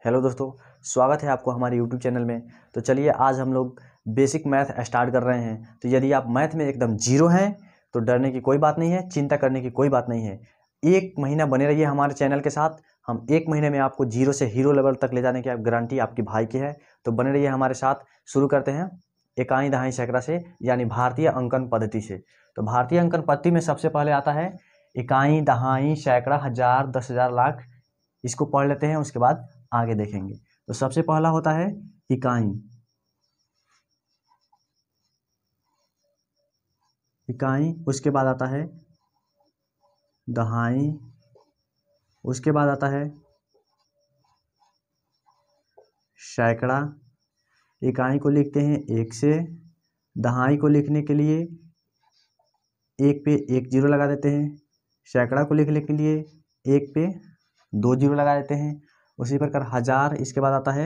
Hello दोस्तों, स्वागत है आपको हमारे यूट्यूब चैनल में। तो चलिए आज हम लोग बेसिक मैथ स्टार्ट कर रहे हैं। तो यदि आप मैथ में एकदम जीरो हैं तो डरने की कोई बात नहीं है, चिंता करने की कोई बात नहीं है। एक महीना बने रहिए हमारे चैनल के साथ। हम एक महीने में आपको जीरो से हीरो लेवल तक ले जाने की गारंटी आपकी भाई की है। तो बने रहिए हमारे साथ। शुरू करते हैं इकाई दहाई सैकड़ा से, यानी भारतीय अंकन पद्धति से। तो भारतीय अंकन पद्धति में सबसे पहले आता है इकाई दहाई सैकड़ा हजार 10,000 लाख। इसको पढ़ लेते हैं, उसके बाद आगे देखेंगे। तो सबसे पहला होता है इकाई। इकाई, उसके बाद आता है दहाई, उसके बाद आता है सैकड़ा। इकाई को लिखते हैं 1 से, दहाई को लिखने के लिए 1 पे 1 जीरो लगा देते हैं, सैकड़ा को लिखने के लिए 1 पे 2 जीरो लगा देते हैं। उसी प्रकार हजार, इसके बाद आता है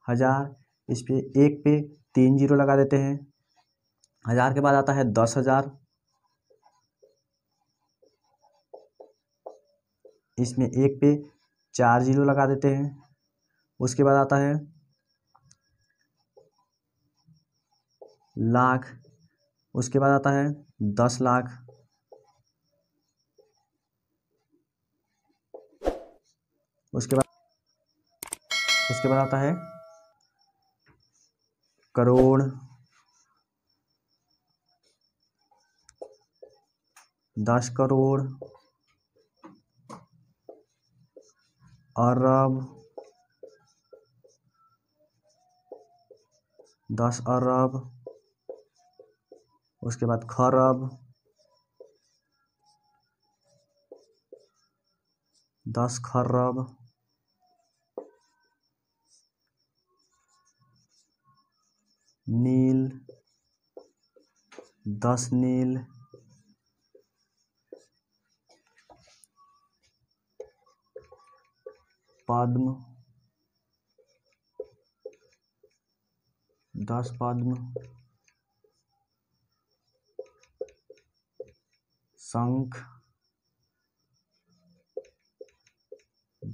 हजार, इस पे 1 पे 3 जीरो लगा देते हैं। हजार के बाद आता है 10,000, इसमें 1 पे 4 जीरो लगा देते हैं। उसके बाद आता है लाख, उसके बाद आता है 10 लाख, उसके बाद आता है करोड़, 10 करोड़, अरब, 10 अरब, उसके बाद खरब, 10 खरब, नील, 10 नील, पद्म, 10 पद्म, शंख,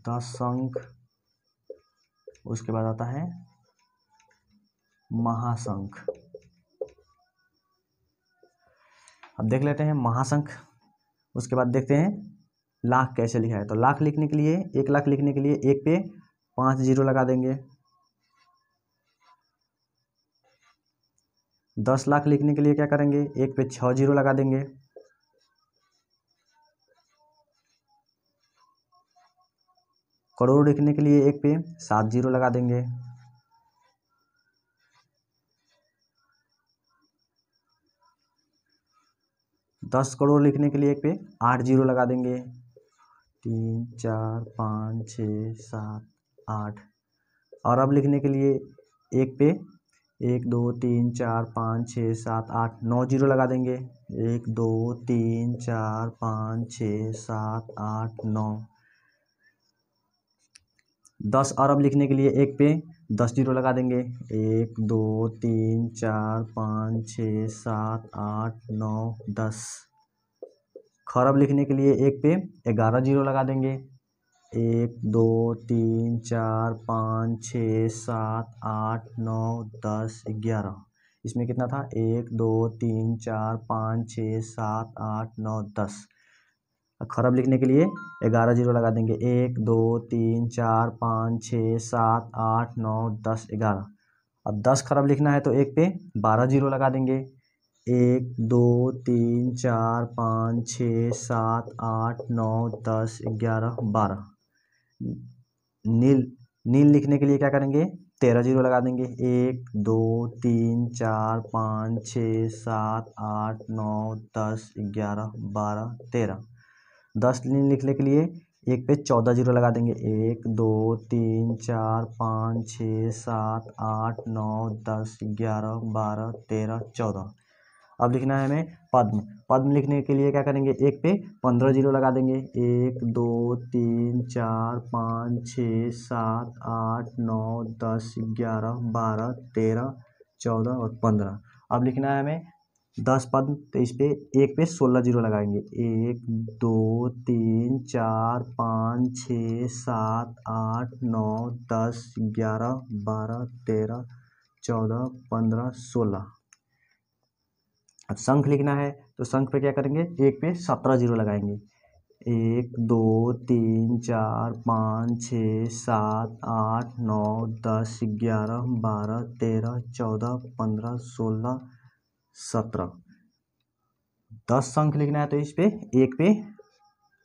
10 शंख, उसके बाद आता है महाशंख। अब देख लेते हैं महाशंख। उसके बाद देखते हैं लाख कैसे लिखा है। तो लाख लिखने के लिए, 1 लाख लिखने के लिए 1 पे 5 जीरो लगा देंगे। 10 लाख लिखने के लिए क्या करेंगे, 1 पे 6 जीरो लगा देंगे। करोड़ लिखने के लिए 1 पे 7 जीरो लगा देंगे। दस करोड़ लिखने के लिए 1 पे 8 जीरो लगा देंगे। 3 4 5 6 7 8। अरब लिखने के लिए 1 पे 1 2 3 4 5 6 7 8 9 जीरो लगा देंगे। 1 2 3 4 5 6 7 8 9। 10 अरब लिखने के लिए 1 पे 10 जीरो लगा देंगे। 1 2 3 4 5 6 7 8 9 10। खरब लिखने के लिए 1 पे 11 जीरो लगा देंगे। 1 2 3 4 5 6 7 8 9 10 11। इसमें कितना था, 1 2 3 4 5 6 7 8 9 10। खरब लिखने के लिए 11 जीरो लगा देंगे। 1 2 3 4 5 6 7 8 9 10 11। अब 10 खरब लिखना है तो 1 पे 12 जीरो लगा देंगे। 1 2 3 4 5 6 7 8 9 10 11 12। नील लिखने के लिए क्या करेंगे, 13 जीरो लगा देंगे। 1 2 3 4 5 6 7 8 9 10 11 12 13। 10 नील लिखने के लिए 1 पे 14 जीरो लगा देंगे। 1 2 3 4 5 6 7 8 9 10 11 12 13 14। अब लिखना है हमें पद्म। पद्म लिखने के लिए क्या करेंगे, 1 पे 15 जीरो लगा देंगे। 1 2 3 4 5 6 7 8 9 10 11 12 13 14 और 15। अब लिखना है हमें 10 पद, तो इस पे एक पे 16 जीरो लगाएंगे। 1 2 3 4 5 6 7 8 9 10 11 12 13 14 15 16। अब संख लिखना है तो संख पे क्या करेंगे, एक पे 17 जीरो लगाएंगे। 1 2 3 4 5 6 7 8 9 10 11 12 13 14 15 16 17। 10 संख लिखना है तो इस पे एक पे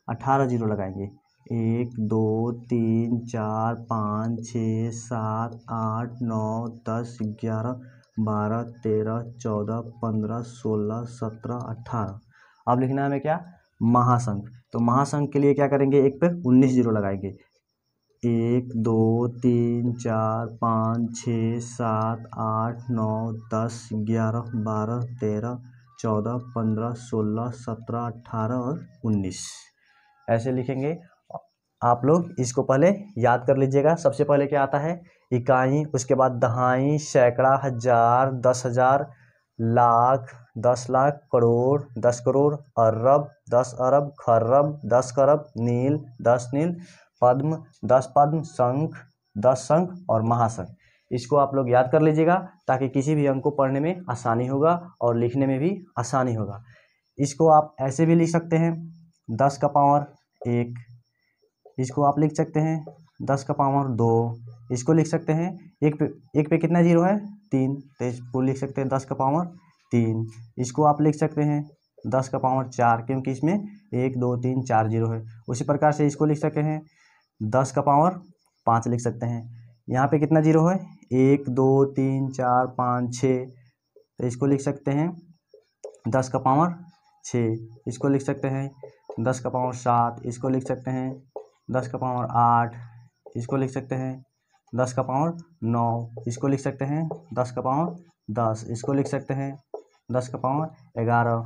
18 जीरो लगाएंगे। 1 2 3 4 5 6 7 8 9 10 11 12 13 14 15 16 17 18। अब लिखना है हमें क्या, महासंख। तो महासंख के लिए क्या करेंगे, एक पे 19 जीरो लगाएंगे। 1 2 3 4 5 6 7 8 9 10 11 12 13 14 15 16 17 18 और 19 ऐसे लिखेंगे। आप लोग इसको पहले याद कर लीजिएगा। सबसे पहले क्या आता है, इकाई, उसके बाद दहाई, सैकड़ा, हजार, 10,000, लाख, 10 लाख, करोड़, 10 करोड़, अरब, 10 अरब, खरब, 10 खरब, नील, 10 नील, पद्म, 10 पद्म, शंख, 10 शंख और महाशंख। इसको आप लोग याद कर लीजिएगा ताकि किसी भी अंक को पढ़ने में आसानी होगा और लिखने में भी आसानी होगा। इसको आप ऐसे भी लिख सकते हैं, 10 का पावर 1। इसको आप लिख सकते हैं 10 का पावर 2। इसको लिख सकते हैं एक पे कितना जीरो है, 3, तो इसको लिख सकते हैं 10 का पावर 3। इसको आप लिख सकते हैं 10 का पावर 4 क्योंकि इसमें 1 2 3 4 जीरो है। उसी प्रकार से इसको लिख सकते हैं 10 का पावर 5 लिख सकते हैं। यहाँ पे कितना जीरो है, 1 2 3 4 5 6, तो इसको लिख सकते हैं 10 का पावर 6। इसको लिख सकते हैं 10 का पावर 7। इसको लिख सकते हैं 10 का पावर 8। इसको लिख सकते हैं 10 का पावर 9। इसको लिख सकते हैं 10 का पावर 10। इसको लिख सकते हैं 10 का पावर 11।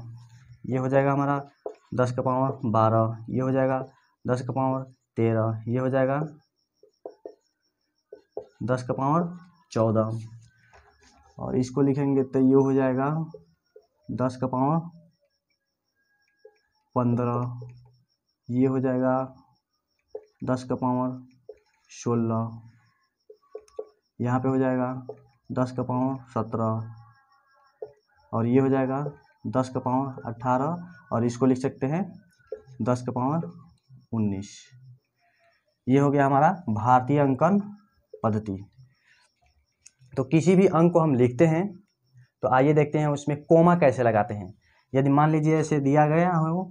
ये हो जाएगा हमारा 10 का पावर 12। ये हो जाएगा 10 का पावर 13। ये हो जाएगा 10 का पावर 14। और इसको लिखेंगे तो ये हो जाएगा 10 का पावर 15। ये हो जाएगा 10 का पावर 16। यहाँ पे हो जाएगा 10 का पावर 17। और ये हो जाएगा 10 का पावर 18। और इसको लिख सकते हैं 10 का पावर 19। ये हो गया हमारा भारतीय अंकन पद्धति। तो किसी भी अंक को हम लिखते हैं तो आइए देखते हैं उसमें कोमा कैसे लगाते हैं। यदि मान लीजिए ऐसे दिया गया हो,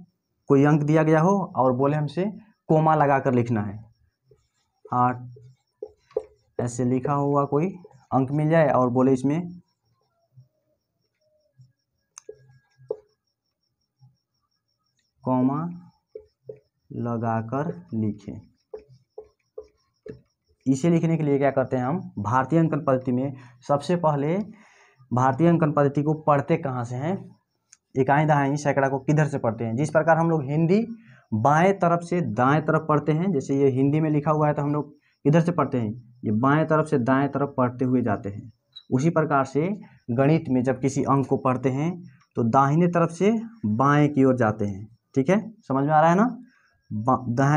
कोई अंक दिया गया हो और बोले हमसे कोमा लगाकर लिखना है, 8 ऐसे लिखा हुआ कोई अंक मिल जाए और बोले इसमें कॉमा लगाकर लिखें। इसे लिखने के लिए क्या करते हैं हम, भारतीय अंकन पद्धति में सबसे पहले भारतीय अंकन पद्धति को पढ़ते कहाँ से हैं, इकाई दहाई सैकड़ा को किधर से पढ़ते हैं। जिस प्रकार हम लोग हिंदी बाएं तरफ से दाएं तरफ पढ़ते हैं, जैसे ये हिंदी में लिखा हुआ है तो हम लोग इधर से पढ़ते हैं, ये बाएं तरफ से दाएं तरफ पढ़ते हुए जाते हैं। उसी प्रकार से गणित में जब किसी अंक को पढ़ते हैं तो दाहिने तरफ से बाएं की ओर जाते हैं। ठीक है, समझ में आ रहा है ना,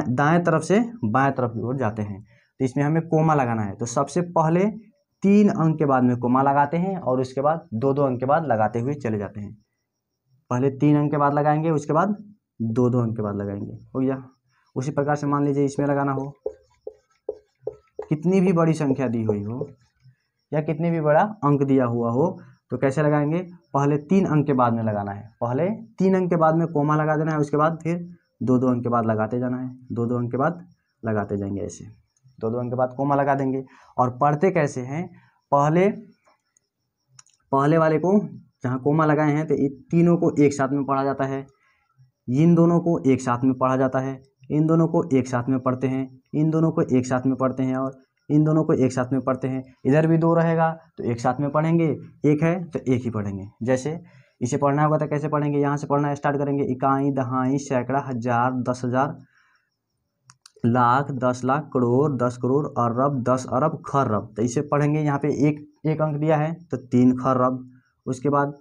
दाएं तरफ से बाएं तरफ की ओर जाते हैं। तो इसमें हमें कोमा लगाना है। तो सबसे पहले 3 अंक के बाद में कोमा लगाते हैं और उसके बाद 2-2 अंक के बाद लगाते हुए चले जाते हैं। पहले 3 अंक के बाद लगाएंगे, उसके बाद 2-2 अंक के बाद लगाएंगे, हो गया। उसी प्रकार से मान लीजिए इसमें लगाना हो, कितनी भी बड़ी संख्या दी हुई हो या कितनी भी बड़ा अंक दिया हुआ हो तो कैसे लगाएंगे, पहले 3 अंक के बाद में लगाना है। पहले 3 अंक के बाद में कोमा लगा देना है, उसके बाद फिर 2-2 अंक के बाद लगाते जाना है, 2-2 अंक के बाद लगाते जाएंगे। ऐसे 2-2 अंक के बाद कोमा लगा देंगे। और पढ़ते कैसे हैं, पहले वाले को जहाँ कोमा लगाए हैं तो इन तीनों को एक साथ में पढ़ा जाता है, इन दोनों को एक साथ में पढ़ा जाता है, इन दोनों को एक साथ में पढ़ते हैं, इन दोनों को एक साथ में पढ़ते हैं और इन दोनों को एक साथ में पढ़ते हैं। इधर भी 2 रहेगा तो एक साथ में पढ़ेंगे, एक है तो एक ही पढ़ेंगे। जैसे इसे पढ़ना होगा तो कैसे पढ़ेंगे, यहाँ से पढ़ना स्टार्ट करेंगे, इकाई दहाई सैकड़ा हजार 10,000 लाख 10 लाख करोड़ 10 करोड़ अरब 10 अरब खरब। तो इसे पढ़ेंगे, यहाँ पे एक अंक दिया है तो 3 खरब। उसके बाद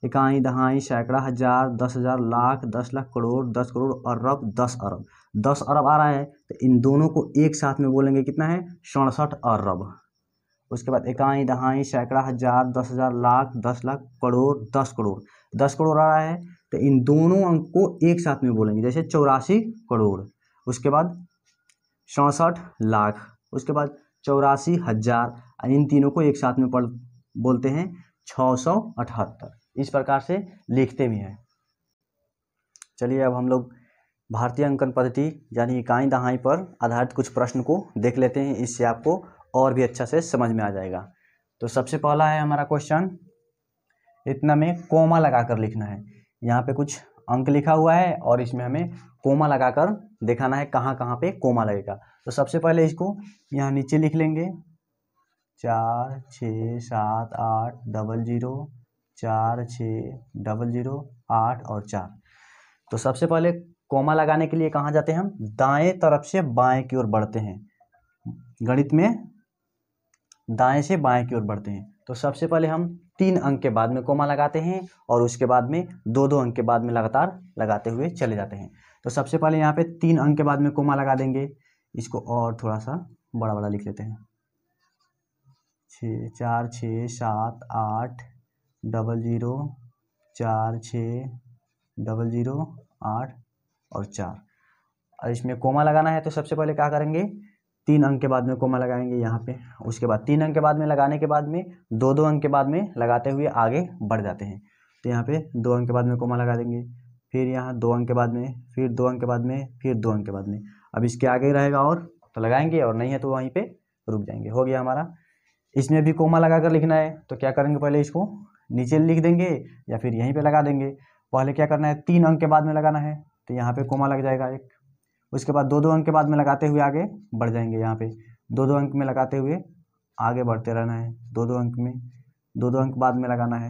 इकाई दहाई सैकड़ा हजार 10,000 लाख 10 लाख करोड़ 10 करोड़ अरब 10 अरब 10 अरब आ रहा है, तो इन दोनों को एक साथ में बोलेंगे कितना है 67 अरब। उसके बाद इकाई दहाई सैकड़ा हजार 10,000 लाख 10 लाख करोड़ 10 करोड़ 10 करोड़ आ रहा है, तो इन दोनों अंक को एक साथ में बोलेंगे, जैसे 84 करोड़, उसके बाद 67 लाख, उसके बाद 84,000, इन तीनों को एक साथ में बोलते हैं 678। इस प्रकार से लिखते भी हैं। चलिए अब हम लोग भारतीय अंकन पद्धति यानी इकाई दहाई पर आधारित कुछ प्रश्न को देख लेते हैं, इससे आपको और भी अच्छा से समझ में आ जाएगा। तो सबसे पहला है हमारा क्वेश्चन, इतना में कोमा लगाकर लिखना है। यहाँ पे कुछ अंक लिखा हुआ है और इसमें हमें कोमा लगाकर दिखाना है कहाँ कहाँ पे कोमा लगेगा। तो सबसे पहले इसको यहाँ नीचे लिख लेंगे 4 6 7 8 00 4 6 00 8 और 4। तो सबसे पहले कोमा लगाने के लिए कहाँ जाते हैं हम, दाएं तरफ से बाएं की ओर बढ़ते हैं। गणित में दाएं से बाएं की ओर बढ़ते हैं। तो सबसे पहले हम 3 अंक के बाद में कोमा लगाते हैं और उसके बाद में 2-2 अंक के बाद में लगातार लगाते हुए चले जाते हैं। तो सबसे पहले यहाँ पे 3 अंक के बाद में कोमा लगा देंगे। इसको और थोड़ा सा बड़ा बड़ा लिख लेते हैं, 4 6 7 8 00 4 6 00 8 और 4। और इसमें कोमा लगाना है तो सबसे पहले क्या करेंगे, 3 अंक के बाद में कोमा लगाएंगे यहाँ पे। उसके बाद 3 अंक के बाद में लगाने के बाद में 2-2 अंक के बाद में लगाते हुए आगे बढ़ जाते हैं। तो यहाँ पे 2 अंक के बाद में कोमा लगा देंगे, फिर यहाँ 2 अंक के बाद में, फिर 2 अंक के बाद में, फिर 2 अंक के बाद में। अब इसके आगे रहेगा और तो लगाएंगे, और नहीं है तो वहीं पे रुक जाएंगे। हो गया हमारा। इसमें भी कोमा लगा कर लिखना है तो क्या करेंगे, पहले इसको नीचे लिख देंगे या फिर यहीं पे लगा देंगे। पहले क्या करना है, 3 अंक के बाद में लगाना है तो यहाँ पे कोमा लग जाएगा एक। उसके बाद 2-2 अंक के बाद में लगाते हुए आगे बढ़ जाएंगे। यहाँ पे 2-2 अंक में लगाते हुए आगे बढ़ते रहना है, 2-2 अंक में 2-2 अंक बाद में लगाना है।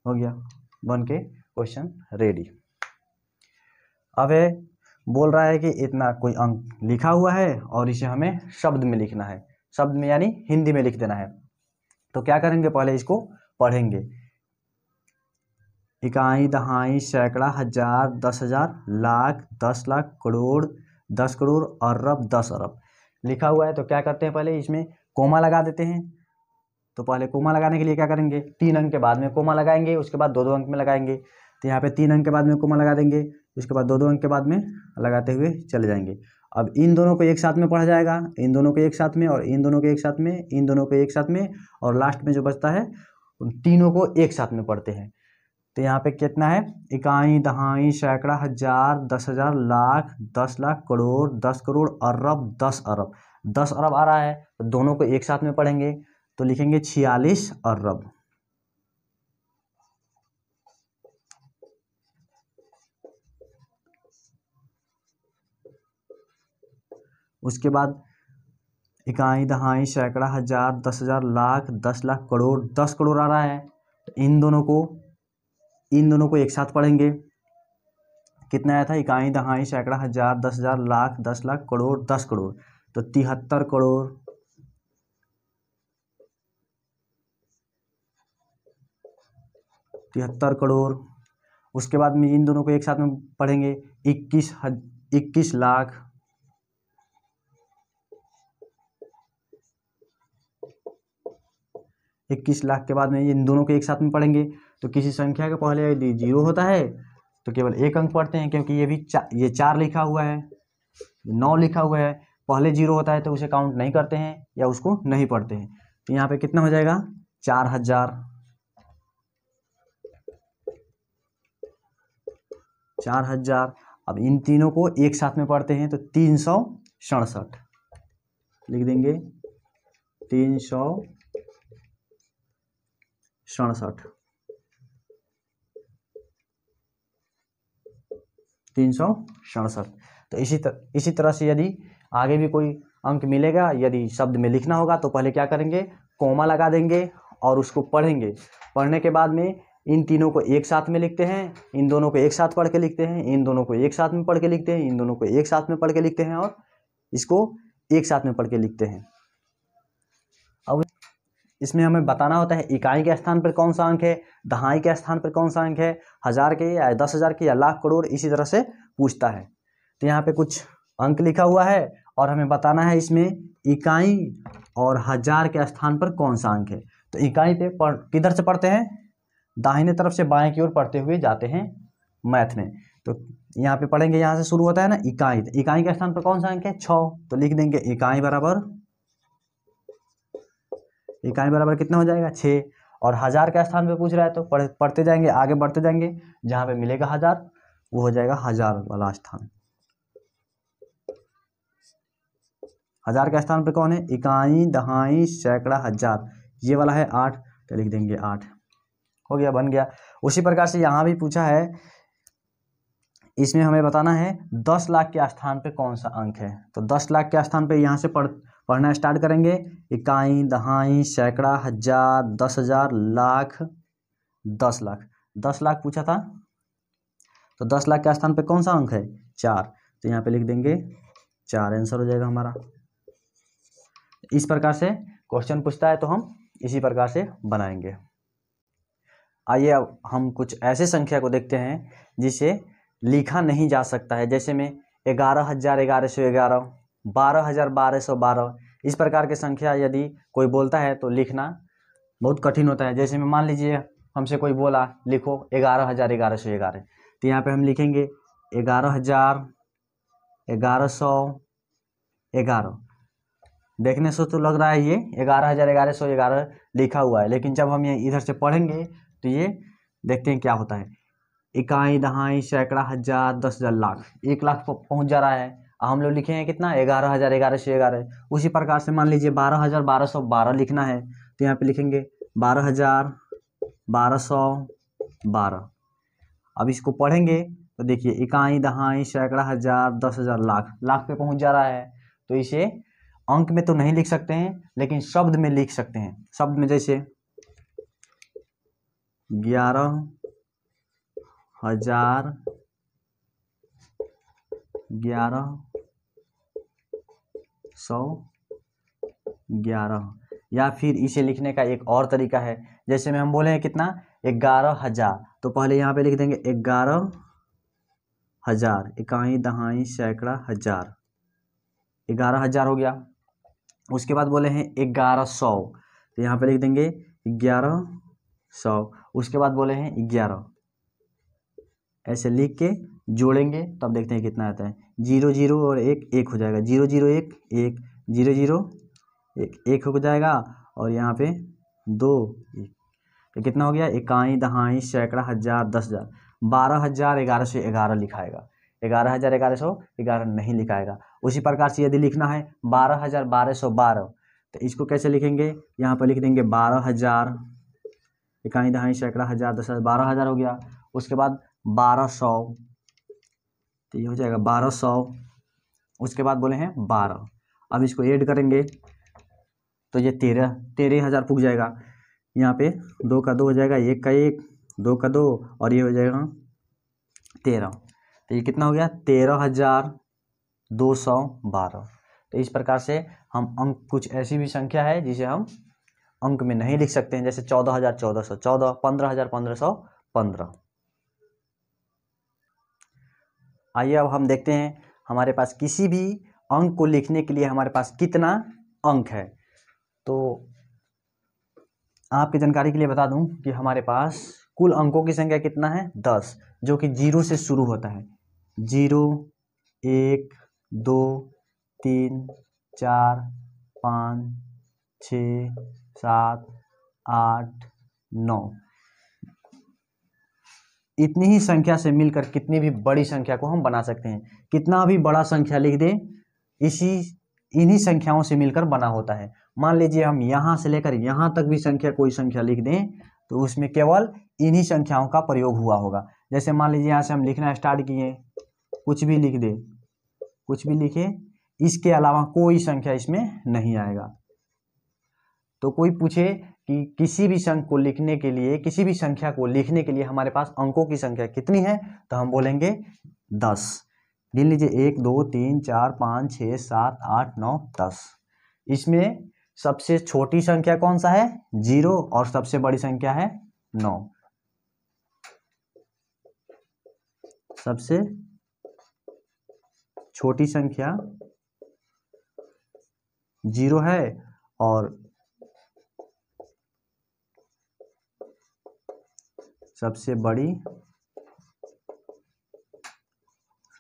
हो गया, बन के क्वेश्चन रेडी। अब है बोल रहा है कि इतना कोई अंक लिखा हुआ है और इसे हमें शब्द में लिखना है, शब्द में यानी हिंदी में लिख देना है। तो क्या करेंगे, पहले इसको पढ़ेंगे। इकाई दहाई सैकड़ा हजार 10,000 लाख 10 लाख करोड़ 10 करोड़ अरब 10 अरब लिखा हुआ है। तो क्या करते हैं, पहले इसमें कोमा लगा देते हैं। तो पहले कोमा लगाने के लिए क्या करेंगे, 3 अंक के बाद में कोमा लगाएंगे, उसके बाद 2-2 अंक में लगाएंगे। तो यहाँ पे 3 अंक के बाद में कोमा लगा देंगे, उसके बाद 2-2 अंक के बाद में लगाते हुए चले जाएंगे। अब इन दोनों को एक साथ में पढ़ा जाएगा, इन दोनों को एक साथ में, और इन दोनों को एक साथ में, इन दोनों को एक साथ में, और लास्ट में जो बचता है उन तीनों को एक साथ में पढ़ते हैं। तो यहाँ पे कितना है, इकाई दहाई सैकड़ा हजार 10,000 लाख 10 लाख करोड़ 10 करोड़ अरब 10 अरब 10 अरब आ रहा है। तो दोनों को एक साथ में पढ़ेंगे तो लिखेंगे 46 अरब। उसके बाद इकाई दहाई सैकड़ा हजार 10,000 लाख 10 लाख करोड़ 10 करोड़ आ रहा है। तो इन दोनों को एक साथ पढ़ेंगे। कितना आया था, इकाई दहाई सैकड़ा हजार 10,000 लाख 10 लाख करोड़ 10 करोड़, तो 73 करोड़। 73 करोड़। उसके बाद में इन दोनों को एक साथ में पढ़ेंगे, 21 लाख। 21 लाख के बाद में इन दोनों को एक साथ में पढ़ेंगे। तो किसी संख्या के पहले यदि 0 होता है तो केवल 1 अंक पढ़ते हैं, क्योंकि ये 4 लिखा हुआ है, 9 लिखा हुआ है, पहले 0 होता है तो उसे काउंट नहीं करते हैं या उसको नहीं पढ़ते हैं। तो यहाँ पे कितना हो जाएगा, 4,000। 4,000। अब इन तीनों को एक साथ में पढ़ते हैं तो 367 लिख देंगे, 367। 367। तो इसी तरह से यदि आगे भी कोई अंक मिलेगा, यदि शब्द में लिखना होगा तो पहले क्या करेंगे, कोमा लगा देंगे और उसको पढ़ेंगे। पढ़ने के बाद में इन तीनों को एक साथ में लिखते हैं, इन दोनों को एक साथ पढ़ के लिखते हैं, इन दोनों को एक साथ में पढ़ के लिखते हैं, इन दोनों को एक साथ में पढ़ के लिखते हैं, और इसको एक साथ में पढ़ के लिखते हैं। अब इसमें हमें बताना होता है इकाई के स्थान पर कौन सा अंक है, दहाई के स्थान पर कौन सा अंक है, 1000 के या 10,000 के या लाख करोड़, इसी तरह से पूछता है। तो यहाँ पे कुछ अंक लिखा हुआ है और हमें बताना है इसमें इकाई और 1000 के स्थान पर कौन सा अंक है। तो इकाई पे किधर से पढ़ते हैं, दाहिने तरफ से बाएं की ओर पढ़ते हुए जाते हैं मैथ में। तो यहाँ पे पढ़ेंगे, यहाँ से शुरू होता है ना इकाई, तो इकाई के स्थान पर कौन सा अंक है 6, तो लिख देंगे इकाई बराबर कितना हो जाएगा 6। और 1000 के स्थान पे पूछ रहा है तो पढ़ते जाएंगे, आगे बढ़ते जाएंगे, जहाँ पे मिलेगा 1000 वो हो जाएगा 1000 वाला स्थान। 1000 के स्थान पे कौन है, इकाई, दहाई, सैकड़ा, 1000, ये वाला है 8, तो लिख देंगे 8, हो गया, बन गया। उसी प्रकार से यहाँ भी पूछा है, इसमें हमें बताना है 10 लाख के स्थान पे कौन सा अंक है। तो 10 लाख के स्थान पे यहाँ से पढ़ना स्टार्ट करेंगे, इकाई, दहाई, सैकड़ा, 1000, 10,000, लाख, 10 लाख। 10 लाख पूछा था, तो 10 लाख के स्थान पे कौन सा अंक है 4, तो यहाँ पे लिख देंगे 4, आंसर हो जाएगा हमारा। इस प्रकार से क्वेश्चन पूछता है तो हम इसी प्रकार से बनाएंगे। आइए अब हम कुछ ऐसे संख्या को देखते हैं जिसे लिखा नहीं जा सकता है, जैसे में 11,1111, 12,1212, इस प्रकार के संख्या यदि कोई बोलता है तो लिखना बहुत कठिन होता है। जैसे में मान लीजिए हमसे कोई बोला लिखो 11,1111, तो यहाँ पे हम लिखेंगे 11,1111। देखने से तो लग रहा है ये 11,1111 लिखा हुआ है, लेकिन जब हम ये इधर से पढ़ेंगे तो ये देखते हैं क्या होता है, इकाई, दहाई, सैकड़ा, 1000, 10,000, लाख, 1 लाख पहुंच जा रहा है। हम लोग लिखे हैं कितना 11,1111। उसी प्रकार से मान लीजिए 12,1212 लिखना है, तो यहाँ पे लिखेंगे 12,1212। अब इसको पढ़ेंगे तो देखिए इकाई, दहाई, सैकड़ा, 1000, 10,000, लाख, लाख पे पहुंच जा रहा है। तो इसे अंक में तो नहीं लिख सकते हैं, लेकिन शब्द में लिख सकते हैं। शब्द में जैसे 11,000, 11,111, या फिर इसे लिखने का एक और तरीका है, जैसे में हम बोले हैं कितना 11,000, तो पहले यहाँ पे लिख देंगे 11,000, इकाई, दहाई, सैकड़ा, 1000, 11,000 हो गया। उसके बाद बोले हैं 1100, तो यहाँ पे लिख देंगे 1100। उसके बाद बोले हैं 11, ऐसे लिख के जोड़ेंगे तब देखते हैं कितना आता है। 0 0 और 1 1 हो जाएगा, 0 0 1 1, 0 0 1 1 हो जाएगा, और यहाँ पे 2 1, तो कितना हो गया इकाई, दहाई, सैकड़ा, 1000, 10,000, 12,1111 लिखाएगा, 11,1111 नहीं लिखाएगा। उसी प्रकार से यदि लिखना है 12,1212, तो इसको कैसे लिखेंगे, यहाँ पर लिख देंगे 12,000, इकाई, दहाई, सैकड़ा, 1000, 10,000, 12,000 हो गया। उसके बाद 1200, तो ये हो जाएगा 1200। उसके बाद बोले हैं 12, अब इसको ऐड करेंगे तो ये 13,000 पुग जाएगा। यहाँ पे 2 का 2 हो जाएगा, 1 का 1, 2 का 2, और ये हो जाएगा 13, तो ये कितना हो गया 13,212। तो इस प्रकार से हम अंक, कुछ ऐसी भी संख्या है जिसे हम अंक में नहीं लिख सकते हैं, जैसे 14,1414, 15,1515। आइए अब हम देखते हैं हमारे पास किसी भी अंक को लिखने के लिए हमारे पास कितना अंक है। तो आपकी जानकारी के लिए बता दूं कि हमारे पास कुल अंकों की संख्या कितना है 10, जो कि 0 से शुरू होता है। 0 1 2 3 4 5 6 7 8 9, इतनी ही संख्या से मिलकर कितनी भी बड़ी संख्या को हम बना सकते हैं। कितना भी बड़ा संख्या लिख दें, इन्हीं संख्याओं से मिलकर बना होता है। मान लीजिए हम यहाँ से लेकर यहाँ तक भी संख्या, कोई संख्या लिख दें तो उसमें केवल इन्हीं संख्याओं का प्रयोग हुआ होगा। जैसे मान लीजिए यहाँ से हम लिखना स्टार्ट किए, कुछ भी लिख दे, कुछ भी लिखे, इसके अलावा कोई संख्या इसमें नहीं आएगा। तो कोई पूछे कि किसी भी संख्या को लिखने के लिए, किसी भी संख्या को लिखने के लिए हमारे पास अंकों की संख्या कितनी है, तो हम बोलेंगे 10। गिन लीजिए 1 2 3 4 5 6 7 8 9 10। इसमें सबसे छोटी संख्या कौन सा है 0 और सबसे बड़ी संख्या है 9। सबसे छोटी संख्या 0 है और सबसे बड़ी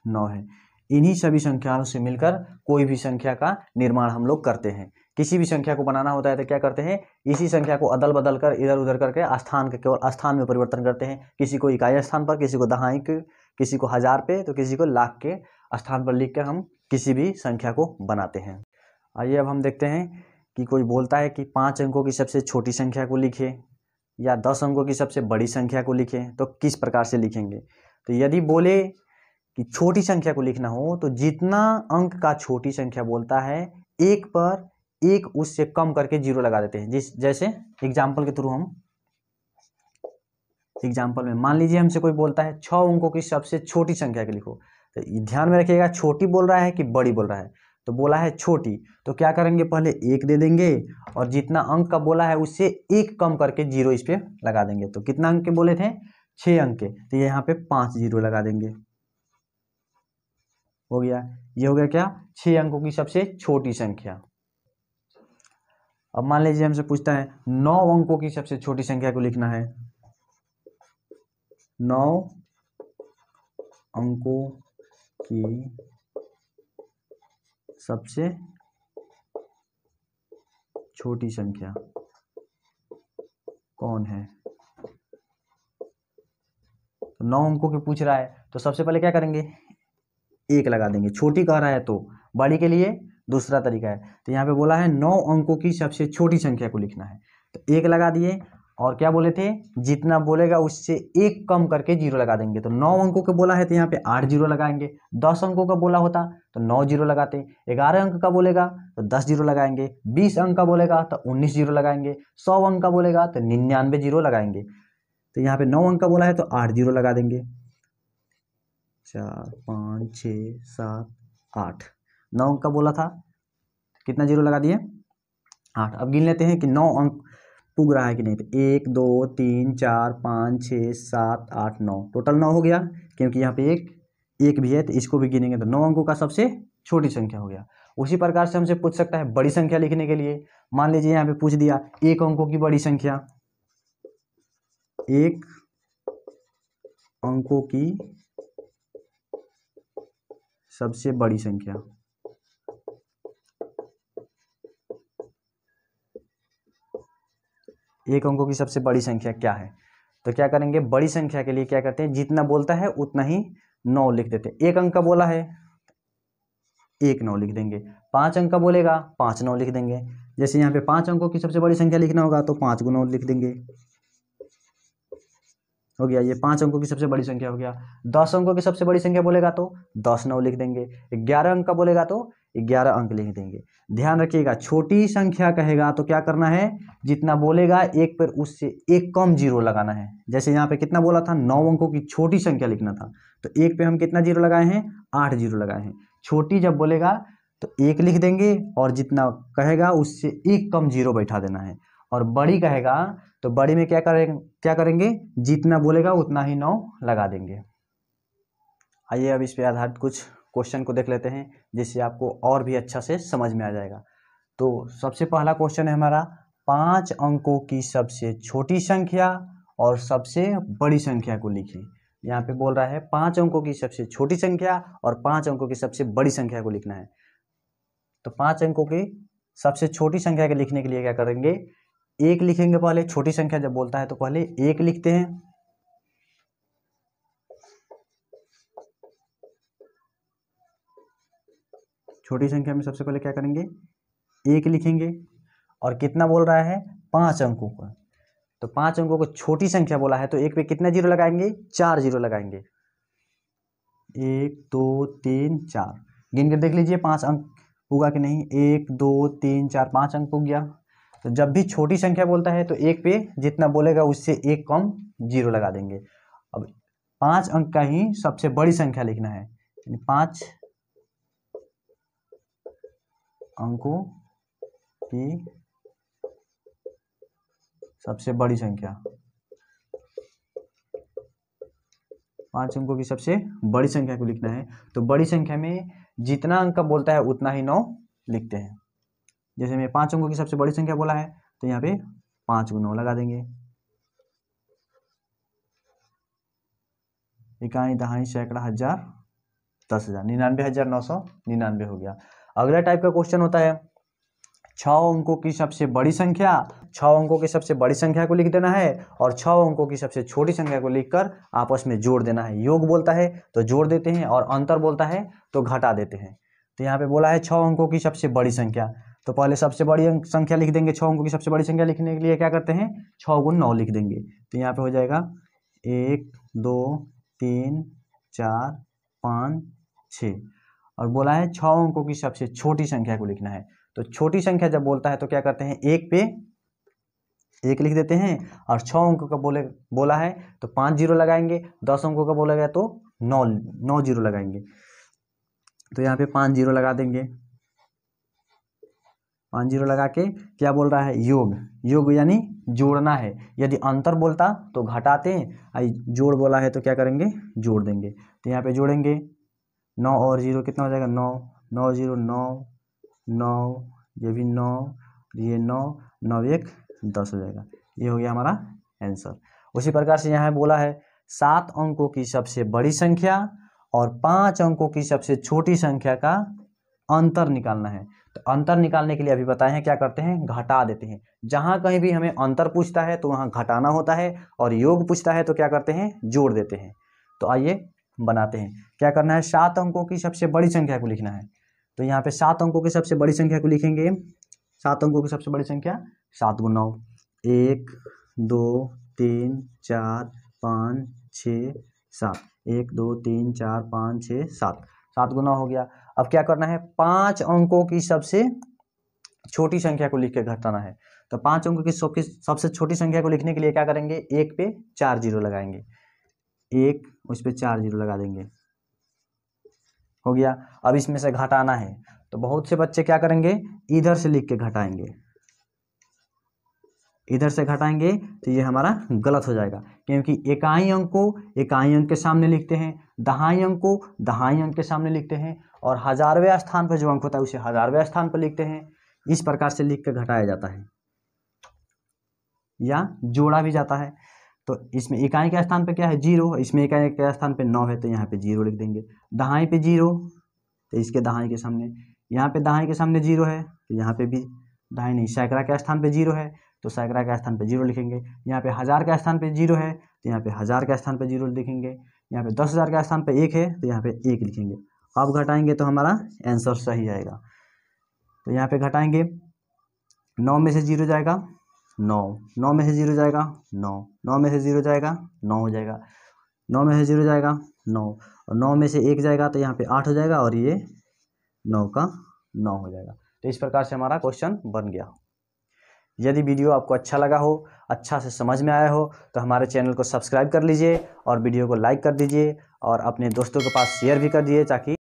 9 है। इन्हीं सभी संख्याओं से मिलकर कोई भी संख्या का निर्माण हम लोग करते हैं। किसी भी संख्या को बनाना होता है तो क्या करते हैं, इसी संख्या को अदल बदल कर इधर उधर करके स्थान के केवल स्थान में परिवर्तन करते हैं। किसी को इकाई स्थान पर, किसी को दहाई के, किसी को हजार पे, तो किसी को लाख के स्थान पर लिख कर हम किसी भी संख्या को बनाते हैं। आइए अब हम देखते हैं कि कोई बोलता है कि 5 अंकों की सबसे छोटी संख्या को लिखे या 10 अंकों की सबसे बड़ी संख्या को लिखें, तो किस प्रकार से लिखेंगे। तो यदि बोले कि छोटी संख्या को लिखना हो तो जितना अंक का छोटी संख्या बोलता है एक पर एक उससे कम करके 0 लगा देते हैं। जैसे एग्जाम्पल के थ्रू हम एग्जाम्पल में मान लीजिए हमसे कोई बोलता है 6 अंकों की सबसे छोटी संख्या के लिखो, तो ध्यान में रखिएगा छोटी बोल रहा है कि बड़ी बोल रहा है। तो बोला है छोटी, तो क्या करेंगे, पहले 1 दे देंगे और जितना अंक का बोला है उससे 1 कम करके 0 इस पे लगा देंगे। तो कितना अंक के बोले थे 6 अंक के, तो यहाँ पे 5 0 लगा देंगे। हो गया, ये हो गया क्या 6 अंकों की सबसे छोटी संख्या। अब मान लीजिए हमसे पूछता है 9 अंकों की सबसे छोटी संख्या को लिखना है। 9 अंकों की सबसे छोटी संख्या कौन है। तो 9 अंकों की पूछ रहा है तो सबसे पहले क्या करेंगे, 1 लगा देंगे। छोटी कह रहा है तो बड़ी के लिए दूसरा तरीका है। तो यहाँ पे बोला है 9 अंकों की सबसे छोटी संख्या को लिखना है, तो 1 लगा दिए और क्या बोले थे, जितना बोलेगा उससे 1 कम करके 0 लगा देंगे। तो 9 अंकों का बोला है तो यहाँ पे 8 0 लगाएंगे। 10 अंकों का बोला होता तो 9 0 लगाते। 11 अंक का बोलेगा तो 10 0 लगाएंगे। 20 अंक का बोलेगा तो 19 0 लगाएंगे। 100 अंक का बोलेगा तो 99 0 लगाएंगे। तो यहाँ पे 9 अंक का बोला है तो 8 0 लगा देंगे। 4 5 6 7 8, 9 अंक का बोला था, कितना 0 लगा दिए 8। अब गिन लेते हैं कि 9 अंक पुग रहा है कि नहीं। तो 1 2 3 4 5 6 7 8 9, टोटल 9 हो गया। क्योंकि यहाँ पे एक भी है तो इसको भी गिनेंगे तो 9 अंकों का सबसे छोटी संख्या हो गया। उसी प्रकार से हमसे पूछ सकता है बड़ी संख्या लिखने के लिए। मान लीजिए यहाँ पे पूछ दिया 1 अंकों की बड़ी संख्या, 1 अंकों की सबसे बड़ी संख्या। एक अंकों की सबसे बड़ी संख्या क्या है, तो क्या करेंगे, बड़ी संख्या के लिए क्या करते हैं, जितना बोलता है उतना ही 9 लिख देते हैं। 1 अंक का बोला है 1 9 लिख देंगे। 5 अंक का बोलेगा 5 9 लिख देंगे। जैसे यहाँ पे 5 अंकों की सबसे बड़ी संख्या लिखना होगा तो 5 × 9 लिख देंगे। हो गया, ये 5 अंकों की सबसे बड़ी संख्या हो गया। 10 अंकों की सबसे बड़ी संख्या बोलेगा तो 10 9 लिख देंगे। 11 अंक का बोलेगा तो 11 अंक लिख देंगे। ध्यान रखिएगा छोटी संख्या कहेगा तो क्या करना है, जितना बोलेगा एक पर उससे 1 कम 0 लगाना है। जैसे यहाँ पे कितना बोला था, 9 अंकों की छोटी संख्या लिखना था तो 1 पे हम कितना 0 लगाए हैं, 8 0 लगाए हैं। छोटी जब बोलेगा तो 1 लिख देंगे और जितना कहेगा उससे 1 कम 0 बैठा देना है। और बड़ी कहेगा तो बड़ी में क्या करेंगे, जितना बोलेगा उतना ही 9 लगा देंगे। आइए अब इस पे आधारित कुछ क्वेश्चन को देख लेते हैं जिससे आपको और भी अच्छा से समझ में आ जाएगा। तो सबसे पहला क्वेश्चन है हमारा, 5 अंकों की सबसे छोटी संख्या और सबसे बड़ी संख्या को लिखिए। यहाँ पे बोल रहा है 5 अंकों की सबसे छोटी संख्या और 5 अंकों की सबसे बड़ी संख्या को लिखना है। तो 5 अंकों की सबसे छोटी संख्या के लिखने के लिए क्या करेंगे, 1 लिखेंगे। पहले छोटी संख्या जब बोलता है तो पहले 1 लिखते हैं। छोटी संख्या में सबसे पहले क्या करेंगे, 1 लिखेंगे। और कितना बोल रहा है, 5 अंकों का, तो 5 अंकों को छोटी संख्या बोला है तो 1 पे कितना 0 लगाएंगे, 4 0 लगाएंगे। 1 2 3 4 गिन कर देख लीजिए 5 अंक होगा कि नहीं। 1 2 3 4 5 अंक हो गया। तो जब भी छोटी संख्या बोलता है तो 1 पे जितना बोलेगा उससे 1 कम 0 लगा देंगे। अब 5 अंक का ही सबसे बड़ी संख्या लिखना है, 5 अंकों की सबसे बड़ी संख्या, 5 अंकों की सबसे बड़ी संख्या को लिखना है। तो बड़ी संख्या में जितना अंक बोलता है उतना ही 9 लिखते हैं। जैसे मैं 5 अंकों की सबसे बड़ी संख्या बोला है तो यहाँ पे 5 को 9 लगा देंगे। इकाई, दहाई, सैकड़ा, हजार, 10,000, 99,999 हो गया। अगला टाइप का क्वेश्चन होता है 6 अंकों की सबसे बड़ी संख्या, 6 अंकों की सबसे बड़ी संख्या को लिख देना है और 6 अंकों की सबसे छोटी संख्या को लिखकर आपस में जोड़ देना है। योग बोलता है तो जोड़ देते हैं और अंतर बोलता है तो घटा देते हैं। तो यहाँ पे बोला है 6 अंकों की सबसे बड़ी संख्या, तो पहले सबसे बड़ी संख्या लिख देंगे। 6 अंकों की सबसे बड़ी संख्या लिखने के लिए क्या करते हैं, 6 गुण 9 लिख देंगे। तो यहाँ पे हो जाएगा 1 2 3 4 5 6। और बोला है 6 अंकों की सबसे छोटी संख्या को लिखना है। तो छोटी संख्या जब बोलता है तो क्या करते हैं, 1 पे 1 लिख देते हैं और 6 अंकों का बोला है तो 5 जीरो लगाएंगे, 10 अंकों का बोला गया तो 9 जीरो लगाएंगे। तो यहाँ पे 5 जीरो लगा देंगे। 5 जीरो लगा के क्या बोल रहा है, योग यानी जोड़ना है। यदि अंतर बोलता तो घटाते, जोड़ बोला है तो क्या करेंगे, जोड़ देंगे। तो यहाँ पे जोड़ेंगे 9 और 0 कितना हो जाएगा, 9, 9 0 9, 9, ये भी 9, ये 9, 9 1 10 हो जाएगा। ये हो गया हमारा आंसर। उसी प्रकार से यहाँ बोला है 7 अंकों की सबसे बड़ी संख्या और 5 अंकों की सबसे छोटी संख्या का अंतर निकालना है। तो अंतर निकालने के लिए अभी बताए हैं क्या करते हैं, घटा देते हैं। जहाँ कहीं भी हमें अंतर पूछता है तो वहाँ घटाना होता है और योग पूछता है तो क्या करते हैं, जोड़ देते हैं। तो आइए बनाते हैं। क्या करना है, 7 अंकों की सबसे बड़ी संख्या को लिखना है। तो यहाँ पे 7 अंकों की सबसे बड़ी संख्या को लिखेंगे। 7 अंकों की सबसे बड़ी संख्या 7 गुना 9, 1 2 3 4 5 6 7, 1 2 3 4 5 6 7, 7 गुना हो गया। अब क्या करना है, 5 अंकों की सबसे छोटी संख्या को लिख के घटाना है। तो 5 अंकों की सबसे छोटी संख्या को लिखने के लिए क्या करेंगे, 1 पे 4 जीरो लगाएंगे, 1 उस पे 4 जीरो लगा देंगे, हो गया। अब इसमें से घटाना है तो बहुत से बच्चे क्या करेंगे, इधर से लिख के घटाएंगे, इधर से घटाएंगे तो ये हमारा गलत हो जाएगा, क्योंकि इकाई अंक को इकाई अंक के सामने लिखते हैं, दहाई अंक को दहाई अंक के सामने लिखते हैं और हजारवें स्थान पर जो अंक होता है उसे हजारवें स्थान पर लिखते हैं। इस प्रकार से लिख के घटाया जाता है या जोड़ा भी जाता है। तो इसमें इकाई के स्थान पे क्या है, 0, इसमें इकाई के स्थान पे 9 है तो यहाँ पे 0 लिख देंगे। दहाई पे 0 तो इसके दहाई के सामने, यहाँ पे दहाई के सामने 0 है तो यहाँ पे भी दहाई नहीं, सैकड़ा के स्थान पे 0 है तो सैकड़ा के स्थान पे 0 लिखेंगे। यहाँ पे 1000 के स्थान पे 0 है तो यहाँ पे 1000 के स्थान पे 0 लिखेंगे। यहाँ पे 10,000 के स्थान पे 1 है तो यहाँ पे 1 लिखेंगे। अब घटाएंगे तो हमारा आंसर सही आएगा। तो यहाँ पे घटाएंगे, 9 में से 0 जाएगा 9, 9 में से 0 जाएगा 9, 9 में से 0 जाएगा 9 हो जाएगा, 9 में से 0 जाएगा 9 और 9 में से 1 जाएगा तो यहाँ पे 8 हो जाएगा और ये 9 का 9 हो जाएगा। तो इस प्रकार से हमारा क्वेश्चन बन गया। यदि वीडियो आपको अच्छा लगा हो, अच्छा से समझ में आया हो तो हमारे चैनल को सब्सक्राइब कर लीजिए और वीडियो को लाइक कर दीजिए और अपने दोस्तों के पास शेयर भी कर दीजिए ताकि